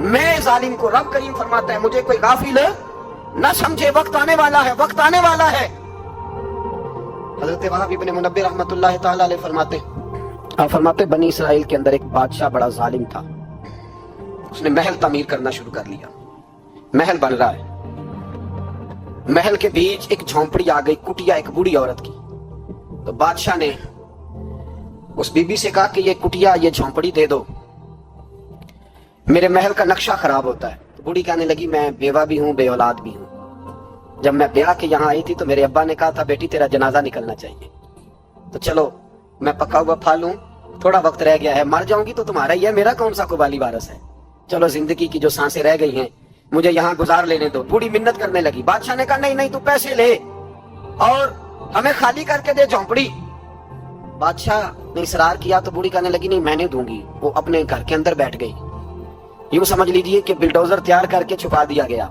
میں ظالم کو رب کریم فرماتا ہے مجھے کوئی غافل نہ سمجھے، وقت آنے والا ہے، وقت آنے والا ہے۔ حضرت وہاب ابن منبہ رحمۃ اللہ تعالی علیہ فرماتے آپ فرماتے بنی اسرائیل کے اندر ایک بادشاہ بڑا ظالم تھا، اس نے محل تعمیر کرنا شروع کر لیا، محل بن رہا ہے، محل کے بیچ ایک جھونپڑی آ گئی، کٹیا ایک بوڑھی عورت کی، تو بادشاہ نے اس بی بی سے کہا کہ یہ کٹیا، یہ جھونپڑی دے دو، میرے محل کا نقشہ خراب ہوتا ہے۔ تو بوڑھی کہنے لگی میں بیوہ بھی ہوں، بے اولاد بھی ہوں، جب میں بیاہ کے یہاں آئی تھی تو میرے ابا نے کہا تھا بیٹی تیرا جنازہ نکلنا چاہیے، تو چلو میں پکا ہوا پھل ہوں، تھوڑا وقت رہ گیا ہے، مر جاؤں گی تو تمہارا ہی ہے، میرا کون سا قبالی وارث ہے، چلو زندگی کی جو سانسیں رہ گئی ہیں مجھے یہاں گزار لینے دو۔ بوڑھی منت کرنے لگی، بادشاہ نے کہا نہیں نہیں، تو پیسے لے اور ہمیں خالی کر کے دے جھونپڑی۔ بادشاہ نے اصرار کیا تو بوڑھی کہنے لگی نہیں میں نہیں دوں گی، وہ اپنے گھر کے اندر بیٹھ گئی۔ یوں سمجھ لیجئے کہ بلڈوزر تیار کر کے چھپا دیا گیا،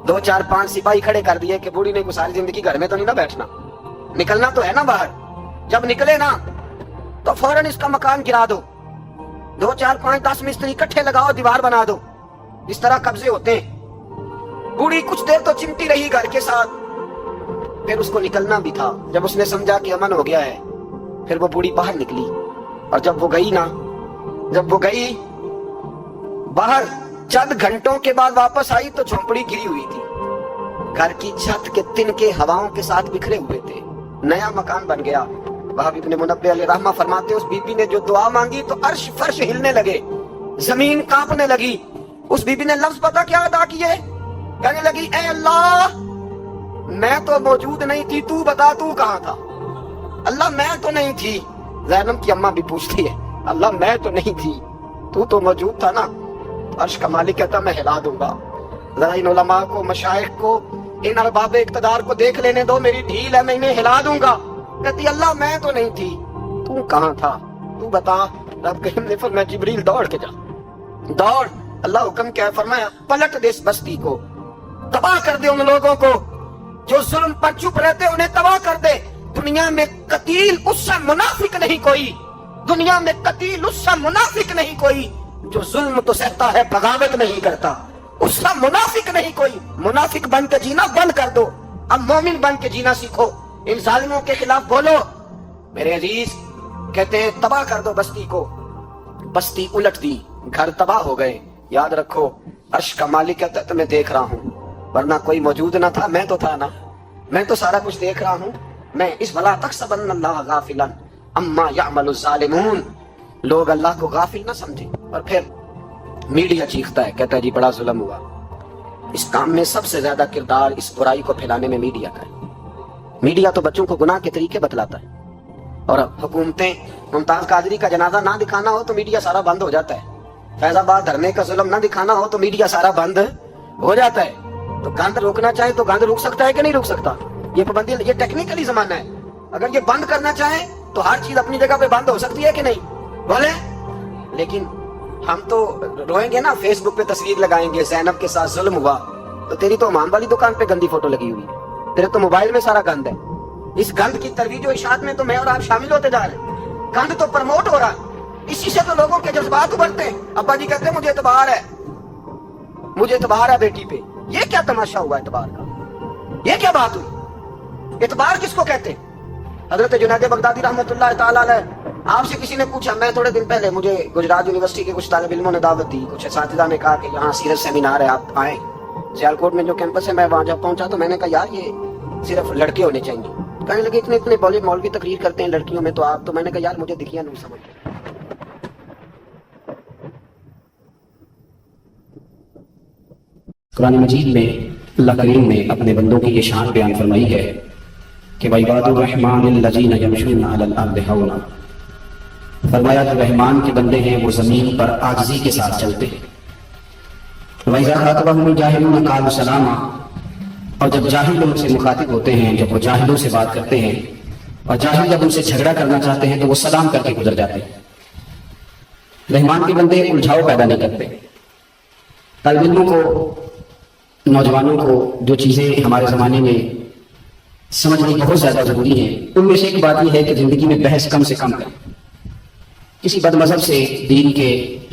2 4 5 سپاہی کھڑے کر دیے کہ بوڑھی نے ساری زندگی گھر میں تو نہیں نہ بیٹھنا، نکلنا تو ہے نا باہر، جب نکلے نا تو فوراً اس کا مکان گرا دو، 2 4 5 10 مستری اکٹھے لگاؤ، دیوار بنا دو، اس طرح قبضے ہوتے ہیں۔ بوڑھی کچھ دیر تو چمٹی رہی گھر کے ساتھ، پھر اس کو نکلنا بھی تھا، جب اس نے سمجھا کہ امن ہو گیا ہے پھر وہ بوڑھی باہر نکلی، اور جب وہ گئی باہر چند گھنٹوں کے بعد واپس آئی تو جھونپڑی گری ہوئی تھی، گھر کی چھت کے تنکے ہواؤں کے ساتھ بکھرے ہوئے تھے، نیا مکان بن گیا۔ وہاب ابن منبہ علیہ رحمہ فرماتے اس بی بی نے جو دعا مانگی تو عرش فرش ہلنے لگے، زمین کانپنے لگی۔ اس بی بی نے لفظ پتہ کیا ادا کیے، کہنے لگی اے اللہ میں تو موجود نہیں تھی، تو بتا تو کہاں تھا، اللہ میں تو نہیں تھی۔ زینب کی اماں بھی پوچھتی ہے اللہ میں تو نہیں تھی، تو موجود تھا نا۔ عرش کا مالک کہتا میں ہلا دوں گا، ذرا ان علماء کو، مشائخ کو، ان ارباب اقتدار کو دیکھ لینے دو، میری ڈھیل ہے، میں انہیں ہلا دوں گا۔ کہتی اللہ میں تو نہیں تھی، تو کہاں تھا، تو بتا۔ رب کریم نے فرمایا جبریل دوڑ کے جا، دوڑ، اللہ حکم کیا ہے، فرمایا پلٹ دے اس بستی کو، تباہ کر دے ان لوگوں کو جو ظلم پر چپ رہتے، انہیں تباہ کر دے۔ دنیا میں قتیل اس سے منافق نہیں کوئی، دنیا میں قتیل اس سے منافق نہیں کوئی جو ظلم تو سہتا ہے بغاوت نہیں کرتا، اس سے منافق نہیں کوئی۔ منافق بن کے جینا بند کر دو، اب مومن بن کے جینا سیکھو، ان ظالموں کے خلاف بولو۔ میرے عزیز کہتے ہیں تباہ کر دو بستی کو، بستی الٹ دی، گھر تباہ ہو گئے۔ یاد رکھو عرش کا مالک کہتا ہے تو میں دیکھ رہا ہوں، ورنہ کوئی موجود نہ تھا، میں تو تھا نا، میں تو سارا کچھ دیکھ رہا ہوں۔ میں اس بلا تحسبن اللہ غافلا اما یعمل الظالمون، لوگ اللہ کو غافل نہ سمجھیں۔ اور پھر میڈیا چیختا ہے، کہتا ہے جی بڑا ظلم ہوا۔ اس کام میں سب سے زیادہ کردار اس برائی کو پھیلانے میں میڈیا کا ہے۔ میڈیا تو بچوں کو گناہ کے طریقے بتلاتا ہے، اور اب حکومتیں ممتاز قادری کا جنازہ نہ دکھانا ہو تو میڈیا سارا بند ہو جاتا ہے، فیض آباد دھرنے کا ظلم نہ دکھانا ہو تو میڈیا سارا بند ہو جاتا ہے۔ تو گند روکنا چاہے تو گند روک سکتا ہے کہ نہیں روک سکتا؟ یہ پابندی، یہ ٹیکنیکلی زمانہ ہے، اگر یہ بند کرنا چاہیں تو ہر چیز اپنی جگہ پہ بند ہو سکتی ہے کہ نہیں، بولے؟ لیکن ہم تو روئیں گے نا، فیس بک پہ تصویر لگائیں گے زینب کے ساتھ ظلم ہوا، تو تیری تو امام والی دکان پہ گندی فوٹو لگی ہوئی ہے، تیرے تو موبائل میں سارا گند ہے۔ اس گند کی ترویج و اشاعت میں تو میں اور آپ شامل ہوتے جا رہے ہیں، گند تو پروموٹ ہو رہا ہے، اسی سے تو لوگوں کے جذبات ابھرتے ہیں۔ ابا جی کہتے ہیں مجھے اعتبار ہے، مجھے اعتبار ہے بیٹی پہ۔ یہ کیا تماشا ہوا اعتبار کا، یہ کیا بات ہوئی؟ اعتبار کس کو کہتے ہیں؟ حضرت جنید بغدادی رحمۃ اللہ تعالی علیہ، آپ سے کسی نے پوچھا، میں تھوڑے دن پہلے مجھے گجرات یونیورسٹی کے کچھ طالب علموں نے دعوت دی، کچھ اساتذہ نے کہا کہ یہاں سیرت سیمینار ہے آپ آئیں، سیالکوٹ میں جو کیمپس ہے، میں وہاں جب پہنچا تو میں نے کہا یار یہ صرف لڑکے ہونے چاہیے، کہنے لگے اتنے مولوی تقریر کرتے ہیں لڑکیوں میں تو آپ، تو میں نے کہا یار مجھے دکھیا نہیں سمجھ۔ قرآن مجید میں اللہ کریم نے اپنے بندوں کی یہ شان بیان فرمائی ہے کہ وَعِبَادُ الرَّحْمَٰنِ الَّذِينَ يَمْشُونَ عَلَى الْأَرْضِ هَوْنًا، فرمایا جو رحمان کے بندے ہیں وہ زمین پر عاجزی کے ساتھ چلتے ہیں۔ وَإِذَا خَاطَبَهُمُ الْجَاهِلُونَ قَالُوا سَلَامًا، اور جب جاہل لوگ سے مخاطب ہوتے ہیں، جب وہ جاہلوں سے بات کرتے ہیں، اور جاہل جب ان سے جھگڑا کرنا چاہتے ہیں تو وہ سلام کر کے گزر جاتے ہیں۔ رحمان کے بندے الجھاؤ پیدا نہیں کرتے۔ طالب علموں کو، نوجوانوں کو جو چیزیں ہمارے زمانے میں سمجھنی بہت زیادہ ضروری ہیں، ان میں سے ایک بات یہ ہے کہ زندگی میں بحث کم سے کم کریں۔ کسی بد مذہب سے دین کے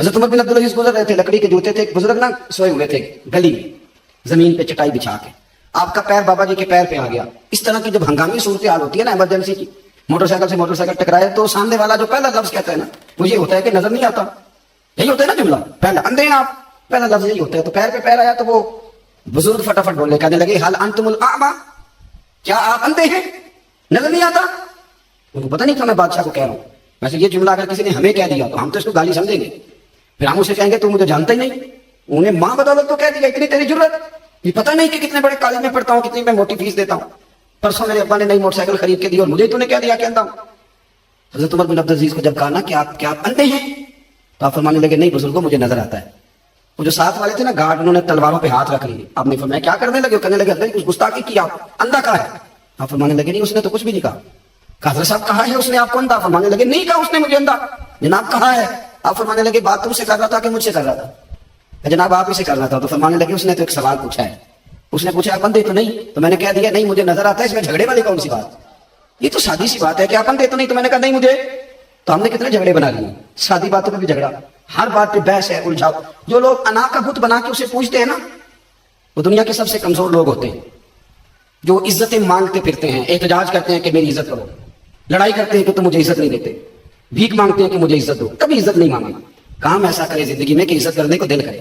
حضرت عمر بن عبدالعزیز گزر رہے تھے, لکڑی کے جوتے تھے, ایک بزرگ نا سوئے ہوئے تھے گلی میں زمین پہ چٹائی بچھا کے, آپ کا پیر بابا جی کے پیر پہ آ گیا. اس طرح کی جب ہنگامی صورتحال ہوتی ہے نا ایمرجنسی کی, موٹر سائیکل سے موٹر سائیکل ٹکرائے تو سامنے والا جو پہلا لفظ کہتا ہے نا وہ یہ ہوتا ہے کہ نظر نہیں آتا, یہی ہوتا ہے نا جملہ, پہلا اندھے ہیں آپ, پہلا لفظ یہی ہوتا ہے. تو پیر پہ پیر آیا تو وہ بزرگ فٹافٹ بولنے کہنے لگے حل انتم الاعمى, کیا آپ اندھے ہیں, نظر نہیں آتا؟ ان کو پتہ نہیں تھا میں بادشاہ کو کہہ رہا ہوں. ویسے یہ جملہ اگر کسی نے ہمیں کہہ دیا تو ہم تو اس کو گالی سمجھیں گے, پھر ہم اسے کہیں گے تو مجھے جانتا ہی نہیں. انہیں ماں بدولت تو کہہ دیا, اتنی تیری ضرورت, یہ پتہ نہیں کہ کتنے بڑے کالج میں پڑھتا ہوں, کتنی میں موٹی فیس دیتا ہوں, پرسوں میرے ابا نے نئی موٹر سائیکل خرید کے دی اور مجھے تو نے کہہ دیا کہ اندھا ہوں. حضرت عمر بن عبدالعزیز کو جب کہا نا کہ آپ اندھے ہیں, تو آپ فرمانے لگے نہیں بزرگوں مجھے نظر آتا ہے. وہ جو ساتھ والے تھے نا گارڈ, انہوں نے تلواروں پہ ہاتھ رکھ لیے. آپ نے فرمایا کیا کرنے لگے؟ کہنے لگے کچھ گستاخی کی, آپ اندھا کہا ہے. آپ فرمانے لگے نہیں اس نے تو کچھ بھی نہیں کہا. حضرت صاحب کہا ہے اس نے آپ کو اندھا؟ فرمانے لگے نہیں کہا اس نے مجھے اندھا. جناب کہا ہے. آپ فرمانے لگے بات تم سے کر رہا تھا کہ مجھ سے کر رہا تھا؟ جناب آپ اسے کر رہا تھا. تو فرمانے لگے اس نے تو ایک سوال پوچھا ہے, اس نے پوچھا آپ اندھے تو نہیں؟ تو میں نے کہہ دیا نہیں مجھے نظر آتا ہے. اس میں جھگڑے والی کون سی بات؟ یہ تو سادی سی بات ہے کہ آپ اندھے تو نہیں, تو میں نے کہا نہیں مجھے. تو ہم نے کتنے جھگڑے بنا لیے, سادی باتوں پہ بھی جھگڑا, ہر بات پہ بحث ہے, الجھاؤ. جو لوگ انا کا بت بنا کے اسے پوچھتے ہیں نا وہ دنیا کے سب سے کمزور لوگ ہوتے ہیں. جو عزتیں مانگتے پھرتے ہیں, احتجاج کرتے ہیں کہ میری عزت کرو, لڑائی کرتے ہیں کہ تم مجھے عزت نہیں دیتے, بھیک مانگتے ہیں کہ مجھے عزت دو, کبھی عزت نہیں مانگے. کام ایسا کرے زندگی میں کہ عزت کرنے کو دل کرے.